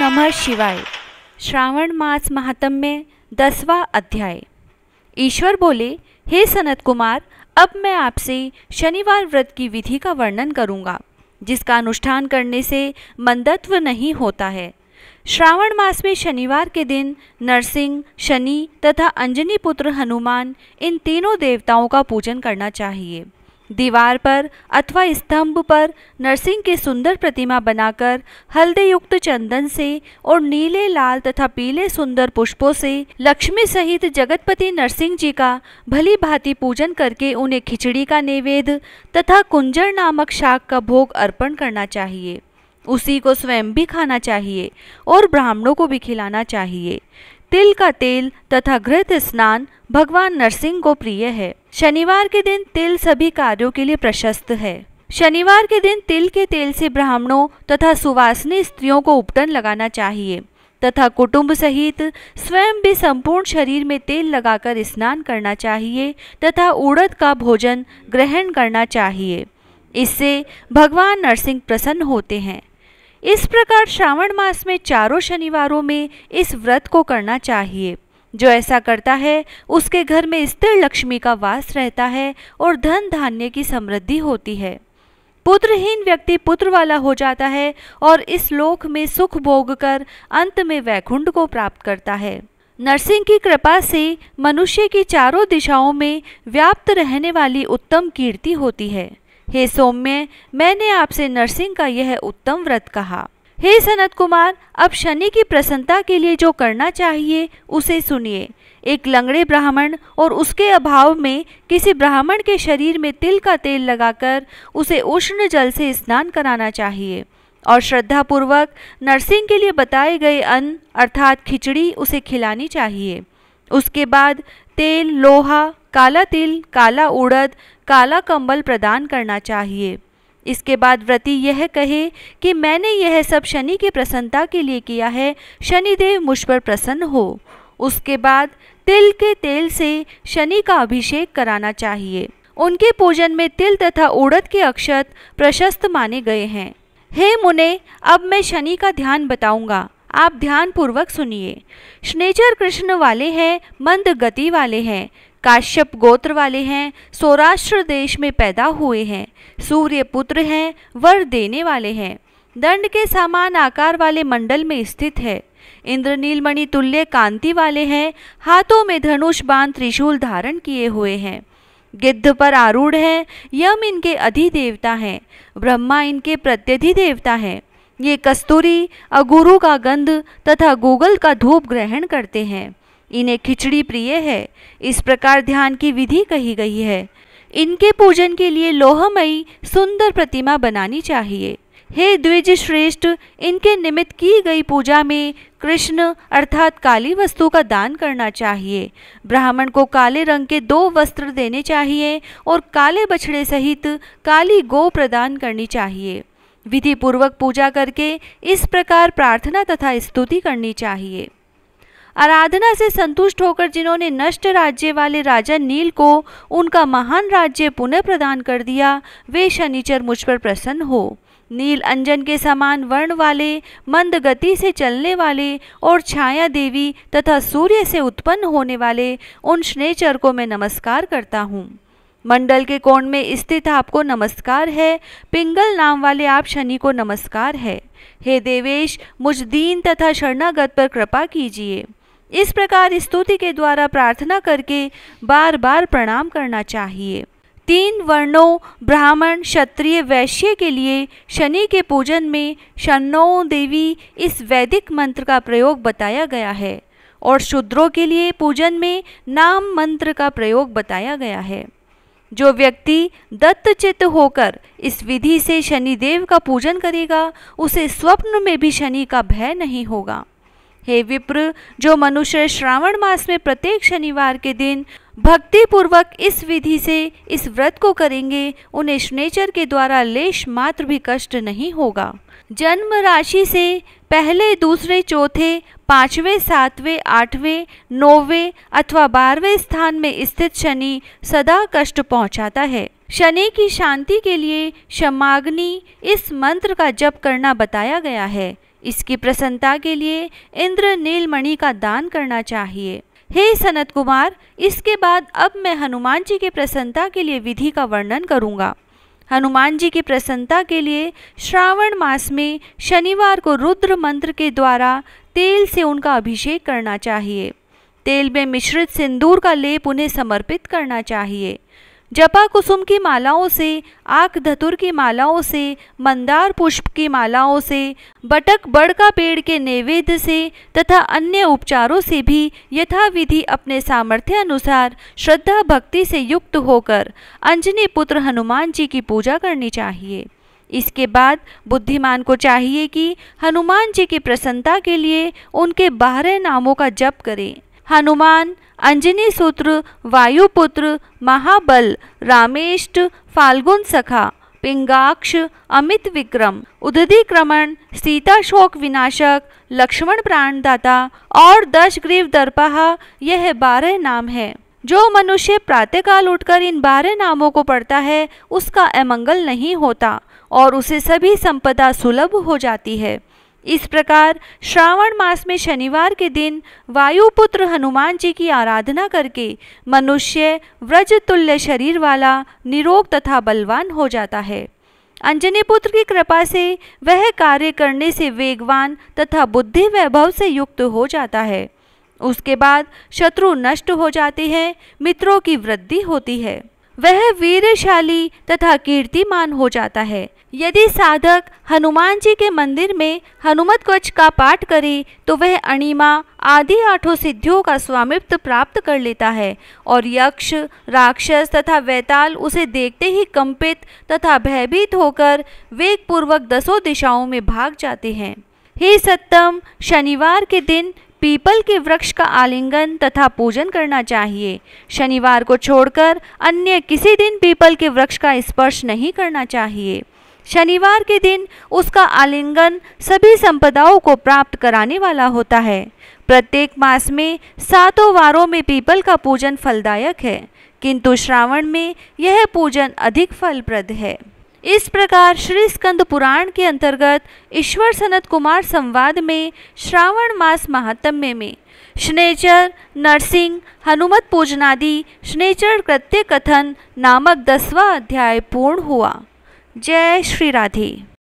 नमः शिवाय। श्रावण मास महात्म्य 10वां अध्याय। ईश्वर बोले, हे सनत कुमार, अब मैं आपसे शनिवार व्रत की विधि का वर्णन करूंगा, जिसका अनुष्ठान करने से मंदत्व नहीं होता है। श्रावण मास में शनिवार के दिन नरसिंह, शनि तथा अंजनी पुत्र हनुमान, इन तीनों देवताओं का पूजन करना चाहिए। दीवार पर अथवा स्तंभ पर नरसिंह की सुंदर प्रतिमा बनाकर हल्दी युक्त चंदन से और नीले, लाल तथा पीले सुंदर पुष्पों से लक्ष्मी सहित जगतपति नरसिंह जी का भली भांति पूजन करके उन्हें खिचड़ी का नैवेद्य तथा कुंजर नामक शाक का भोग अर्पण करना चाहिए। उसी को स्वयं भी खाना चाहिए और ब्राह्मणों को भी खिलाना चाहिए। तिल का तेल तथा घृत स्नान भगवान नरसिंह को प्रिय है। शनिवार के दिन तिल सभी कार्यों के लिए प्रशस्त है। शनिवार के दिन तिल के तेल से ब्राह्मणों तथा सुवासिनी स्त्रियों को उपटन लगाना चाहिए तथा कुटुंब सहित स्वयं भी संपूर्ण शरीर में तेल लगाकर स्नान करना चाहिए तथा उड़द का भोजन ग्रहण करना चाहिए। इससे भगवान नरसिंह प्रसन्न होते हैं। इस प्रकार श्रावण मास में चारों शनिवारों में इस व्रत को करना चाहिए। जो ऐसा करता है उसके घर में स्थिर लक्ष्मी का वास रहता है और धन धान्य की समृद्धि होती है। पुत्रहीन व्यक्ति पुत्र वाला हो जाता है और इस लोक में सुख भोग कर अंत में वैकुंठ को प्राप्त करता है। नरसिंह की कृपा से मनुष्य की चारों दिशाओं में व्याप्त रहने वाली उत्तम कीर्ति होती है। हे सौम्य, मैंने आपसे नरसिंह का यह उत्तम व्रत कहा। हे सनत कुमार, अब शनि की प्रसन्नता के लिए जो करना चाहिए उसे सुनिए। एक लंगड़े ब्राह्मण और उसके अभाव में किसी ब्राह्मण के शरीर में तिल का तेल लगाकर उसे उष्ण जल से स्नान कराना चाहिए और श्रद्धापूर्वक नरसिंह के लिए बताए गए अन्न अर्थात खिचड़ी उसे खिलानी चाहिए। उसके बाद तेल, लोहा, काला तिल, काला उड़द, काला कंबल प्रदान करना चाहिए। इसके बाद व्रती यह कहे कि मैंने यह सब शनि की प्रसन्नता के लिए किया है, शनिदेव मुझ पर प्रसन्न हो। उसके बाद तिल के तेल से शनि का अभिषेक कराना चाहिए। उनके पूजन में तिल तथा उड़द के अक्षत प्रशस्त माने गए हैं। हे मुने, अब मैं शनि का ध्यान बताऊंगा, आप ध्यान पूर्वक सुनिए। शनैचर कृष्ण वाले हैं, मंद गति वाले हैं, काश्यप गोत्र वाले हैं, सौराष्ट्र देश में पैदा हुए हैं, सूर्य पुत्र हैं, वर देने वाले हैं, दंड के समान आकार वाले मंडल में स्थित है, इंद्रनीलमणि तुल्य कांति वाले हैं, हाथों में धनुष बाण त्रिशूल धारण किए हुए हैं, गिद्ध पर आरूढ़ हैं, यम इनके अधिदेवता हैं, ब्रह्मा इनके प्रत्यधिदेवता हैं। ये कस्तूरी, अगुरु का गंध तथा गूगल का धूप ग्रहण करते हैं। इन्हें खिचड़ी प्रिय है। इस प्रकार ध्यान की विधि कही गई है। इनके पूजन के लिए लोहमयी सुंदर प्रतिमा बनानी चाहिए। हे द्विज श्रेष्ठ, इनके निमित्त की गई पूजा में कृष्ण अर्थात काली वस्तु का दान करना चाहिए। ब्राह्मण को काले रंग के 2 वस्त्र देने चाहिए और काले बछड़े सहित काली गौ प्रदान करनी चाहिए। विधि पूर्वक पूजा करके इस प्रकार प्रार्थना तथा स्तुति करनी चाहिए। आराधना से संतुष्ट होकर जिन्होंने नष्ट राज्य वाले राजा नील को उनका महान राज्य पुनः प्रदान कर दिया, वे शनिचर मुझ पर प्रसन्न हो। नील अंजन के समान वर्ण वाले, मंद गति से चलने वाले और छाया देवी तथा सूर्य से उत्पन्न होने वाले उन शनैचर को मैं नमस्कार करता हूँ। मंडल के कोण में स्थित आपको नमस्कार है। पिंगल नाम वाले आप शनि को नमस्कार है। हे देवेश, मुझ दीन तथा शरणागत पर कृपा कीजिए। इस प्रकार स्तुति के द्वारा प्रार्थना करके बार बार प्रणाम करना चाहिए। 3 वर्णों ब्राह्मण, क्षत्रिय, वैश्य के लिए शनि के पूजन में शन्नो देवी इस वैदिक मंत्र का प्रयोग बताया गया है और शूद्रों के लिए पूजन में नाम मंत्र का प्रयोग बताया गया है। जो व्यक्ति दत्तचित्त होकर इस विधि से शनिदेव का पूजन करेगा, उसे स्वप्न में भी शनि का भय नहीं होगा। हे विप्र, जो मनुष्य श्रावण मास में प्रत्येक शनिवार के दिन भक्ति पूर्वक इस विधि से इस व्रत को करेंगे, उन्हें शनैचर के द्वारा लेश मात्र भी कष्ट नहीं होगा। जन्म राशि से पहले, दूसरे, चौथे, 5वें, 7वें, 8वें, 9वें अथवा 12वें स्थान में स्थित शनि सदा कष्ट पहुंचाता है। शनि की शांति के लिए क्षमाग्नि इस मंत्र का जप करना बताया गया है। इसकी प्रसन्नता के लिए इंद्र नीलमणि का दान करना चाहिए। हे सनत कुमार, इसके बाद अब मैं हनुमान जी की प्रसन्नता के लिए विधि का वर्णन करूंगा। हनुमान जी की प्रसन्नता के लिए श्रावण मास में शनिवार को रुद्र मंत्र के द्वारा तेल से उनका अभिषेक करना चाहिए। तेल में मिश्रित सिंदूर का लेप उन्हें समर्पित करना चाहिए। जपा कुसुम की मालाओं से, आक धतुर की मालाओं से, मंदार पुष्प की मालाओं से, बटक बड़ का पेड़ के नैवेद्य से तथा अन्य उपचारों से भी यथाविधि अपने सामर्थ्य अनुसार श्रद्धा भक्ति से युक्त होकर अंजनी पुत्र हनुमान जी की पूजा करनी चाहिए। इसके बाद बुद्धिमान को चाहिए कि हनुमान जी की प्रसन्नता के लिए उनके 12 नामों का जप करें। हनुमान, अंजनी सूत्र, वायुपुत्र, महाबल, रामेष्ट, फाल्गुन सखा, पिंगाक्ष, अमित विक्रम, उदधिक्रमण, सीता शोक विनाशक, लक्ष्मण प्राणदाता और दशग्रीव दर्पहा, यह 12 नाम है। जो मनुष्य प्रातःकाल उठकर इन 12 नामों को पढ़ता है उसका अमंगल नहीं होता और उसे सभी संपदा सुलभ हो जाती है। इस प्रकार श्रावण मास में शनिवार के दिन वायुपुत्र हनुमान जी की आराधना करके मनुष्य व्रज तुल्य शरीर वाला, निरोग तथा बलवान हो जाता है। अंजनी पुत्र की कृपा से वह कार्य करने से वेगवान तथा बुद्धि वैभव से युक्त हो जाता है। उसके बाद शत्रु नष्ट हो जाते हैं, मित्रों की वृद्धि होती है, वह वीरशाली तथा कीर्तिमान हो जाता है। यदि साधक हनुमान जी के मंदिर में हनुमत कवच का पाठ करे तो वह अणिमा आदि 8 सिद्धियों का स्वामित्व प्राप्त कर लेता है और यक्ष, राक्षस तथा वैताल उसे देखते ही कंपित तथा भयभीत होकर वेगपूर्वक 10 दिशाओं में भाग जाते हैं। हे सत्तम, शनिवार के दिन पीपल के वृक्ष का आलिंगन तथा पूजन करना चाहिए। शनिवार को छोड़कर अन्य किसी दिन पीपल के वृक्ष का स्पर्श नहीं करना चाहिए। शनिवार के दिन उसका आलिंगन सभी संपदाओं को प्राप्त कराने वाला होता है। प्रत्येक मास में 7 वारों में पीपल का पूजन फलदायक है, किंतु श्रावण में यह पूजन अधिक फलप्रद है। इस प्रकार श्री स्कंद पुराण के अंतर्गत ईश्वर सनत कुमार संवाद में श्रावण मास महात्म्य में शनैचर, नरसिंह, हनुमत पूजनादि शनैचर कृत्य कथन नामक 10वां अध्याय पूर्ण हुआ। जय श्री राधे।